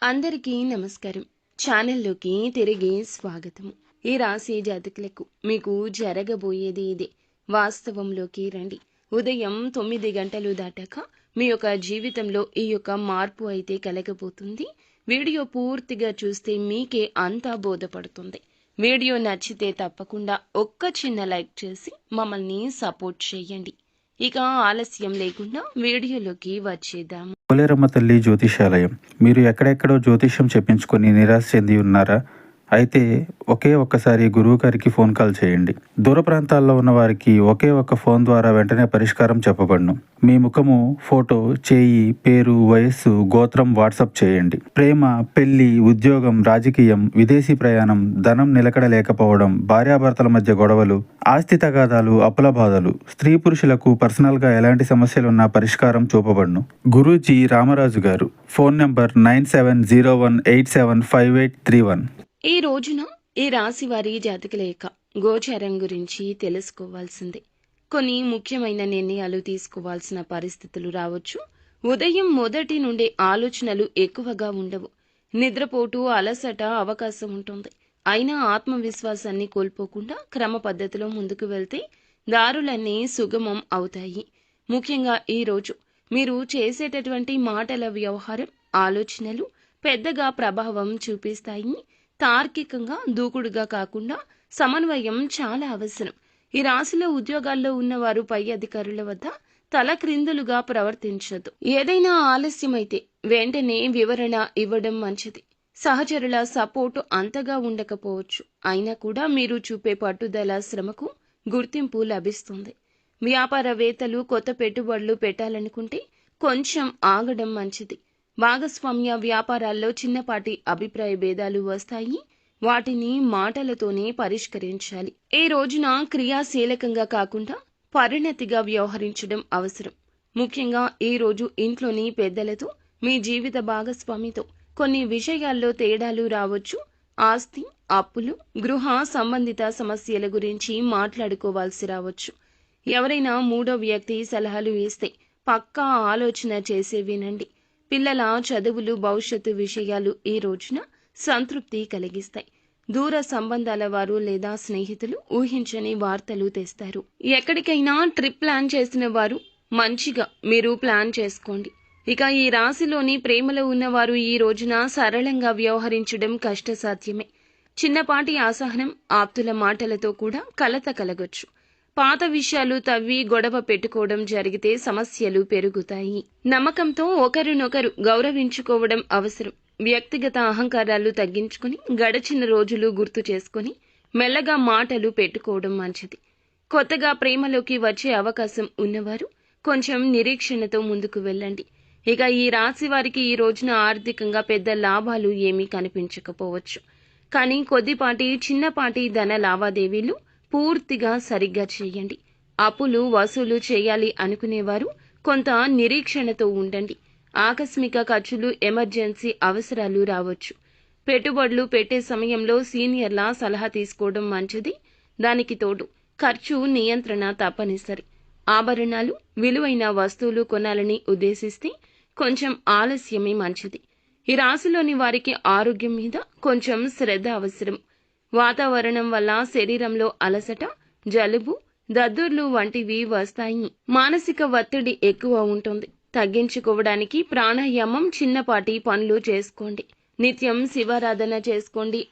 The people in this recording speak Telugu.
అందరికీ నమస్కారం. ఛానల్లోకి తిరిగి స్వాగతము. ఈ రాశి జాతకులకు మీకు జరగబోయేది ఇదే. వాస్తవంలోకి రండి. ఉదయం 9 గంటలు దాటాక మీ యొక్క జీవితంలో ఈ యొక్క మార్పు అయితే కలగబోతుంది. వీడియో పూర్తిగా చూస్తే మీకే అంతా బోధపడుతుంది. వీడియో నచ్చితే తప్పకుండా ఒక్క చిన్న లైక్ చేసి మమ్మల్ని సపోర్ట్ చేయండి. ఇక ఆలస్యం లేకుండా వీడియోలోకి వచ్చేద్దాము. పోలేరమ్మ తల్లి జ్యోతిషాలయం. మీరు ఎక్కడెక్కడో జ్యోతిష్యం చెప్పించుకొని నిరాశ చెంది ఉన్నారా? అయితే ఒక్కసారి గురువు గారికి ఫోన్ కాల్ చేయండి. దూర ప్రాంతాల్లో ఉన్న వారికి ఒకే ఒక్క ఫోన్ ద్వారా వెంటనే పరిష్కారం చెప్పబడును. మీ ముఖము, ఫోటో, చేయి, పేరు, వయస్సు, గోత్రం వాట్సాప్ చేయండి. ప్రేమ, పెళ్లి, ఉద్యోగం, రాజకీయం, విదేశీ ప్రయాణం, ధనం నిలకడ లేకపోవడం, భార్యాభర్తల మధ్య గొడవలు, ఆస్తి తగాదాలు, అప్పుల బాధలు, స్త్రీ పురుషులకు పర్సనల్గా ఎలాంటి సమస్యలున్నా పరిష్కారం చూపబడును. గురూజీ రామరాజు గారు. Phone number 9701875831. ఈ రోజున ఈ రాశి వారి జాతకుల యొక్క గోచారం గురించి తెలుసుకోవాల్సిందే. కొన్ని ముఖ్యమైన నిర్ణయాలు తీసుకోవాల్సిన పరిస్థితులు రావచ్చు. ఉదయం మొదటి నుండే ఆలోచనలు ఎక్కువగా ఉండవు. నిద్రపోటు, అలసట అవకాశం ఉంటుంది. అయినా ఆత్మవిశ్వాసాన్ని కోల్పోకుండా క్రమ పద్ధతిలో ముందుకు వెళ్తే దారులన్నీ సుగమం అవుతాయి. ముఖ్యంగా ఈ రోజు మీరు చేసేటటువంటి మాటల వ్యవహారం, ఆలోచనలు పెద్దగా ప్రభావం చూపిస్తాయి. తార్కికంగా, దూకుడుగా కాకుండా సమన్వయం చాలా అవసరం. ఈ రాశిలో ఉద్యోగాల్లో ఉన్నవారు పై అధికారుల వద్ద తలక్రిందులుగా ప్రవర్తించదు. ఏదైనా ఆలస్యమైతే వెంటనే వివరణ ఇవ్వడం మంచిది. సహచరుల సపోర్టు అంతగా ఉండకపోవచ్చు. అయినా కూడా మీరు చూపే పట్టుదల, శ్రమకు గుర్తింపు లభిస్తుంది. వ్యాపారవేత్తలు కొత్త పెట్టుబడులు పెట్టాలనుకుంటే కొంచెం ఆగడం మంచిది. భాగస్వామ్య వ్యాపారాల్లో చిన్నపాటి అభిప్రాయ భేదాలు వస్తాయి. వాటిని మాటలతోనే పరిష్కరించాలి. ఈ రోజున క్రియాశీలకంగా కాకుండా పరిణతిగా వ్యవహరించడం అవసరం. ముఖ్యంగా ఈ రోజు ఇంట్లోని పెద్దలతో, మీ జీవిత భాగస్వామితో కొన్ని విషయాల్లో తేడాలు రావచ్చు. ఆస్తి, అప్పులు, గృహ సంబంధిత సమస్యల గురించి మాట్లాడుకోవాల్సి రావచ్చు. ఎవరైనా మూడో వ్యక్తి సలహాలు ఇస్తే పక్కా ఆలోచన చేసే వినండి. పిల్లల చదువులు, భవిష్యత్తు విషయాలు ఈ రోజున సంతృప్తి కలిగిస్తాయి. దూర సంబంధాల వారు లేదా స్నేహితులు ఊహించని వార్తలు తెస్తారు. ఎక్కడికైనా ట్రిప్ ప్లాన్ చేసిన వారు మంచిగా మీరు ప్లాన్ చేసుకోండి. ఇక ఈ రాశిలోని ప్రేమలో ఉన్నవారు ఈ రోజున సరళంగా వ్యవహరించడం కష్టసాధ్యమే. చిన్నపాటి అసహనం, ఆప్తుల మాటలతో కూడా కలత కలగొచ్చు. పాత విషయాలు తవ్వి గొడవ పెట్టుకోవడం జరిగితే సమస్యలు పెరుగుతాయి. నమ్మకంతో ఒకరినొకరు గౌరవించుకోవడం అవసరం. వ్యక్తిగత అహంకారాలు తగ్గించుకుని గడిచిన రోజులు గుర్తు చేసుకుని మెల్లగా మాటలు పెట్టుకోవడం మంచిది. కొత్తగా ప్రేమలోకి వచ్చే అవకాశం ఉన్నవారు కొంచెం నిరీక్షణతో ముందుకు వెళ్ళండి. ఇక ఈ రాశి వారికి ఈ రోజున ఆర్థికంగా పెద్ద లాభాలు ఏమీ కనిపించకపోవచ్చు. కానీ కొద్దిపాటి, చిన్నపాటి ధన లావాదేవీలు పూర్తిగా సరిగ్గా చేయండి. అప్పులు వసూలు చేయాలి అనుకునేవారు కొంత నిరీక్షణతో ఉండండి. ఆకస్మిక ఖర్చులు, ఎమర్జెన్సీ అవసరాలు రావచ్చు. పెట్టుబడులు పెట్టే సమయంలో సీనియర్ల సలహా తీసుకోవడం మంచిది. దానికి తోడు ఖర్చు నియంత్రణ తప్పనిసరి. ఆభరణాలు, విలువైన వస్తువులు కొనాలని ఉద్దేశిస్తే కొంచెం ఆలస్యమే మంచిది. ఈ రాశిలోని వారికి ఆరోగ్యం మీద కొంచెం శ్రద్ధ అవసరం. వాతావరణం వల్ల శరీరంలో అలసట, జలుబు, దద్దుర్లు వంటివి వస్తాయి. మానసిక ఒత్తిడి ఎక్కువ ఉంటుంది. తగ్గించుకోవడానికి ప్రాణాయామం, చిన్నపాటి పనులు చేసుకోండి. నిత్యం శివారాధన చేసుకోండి.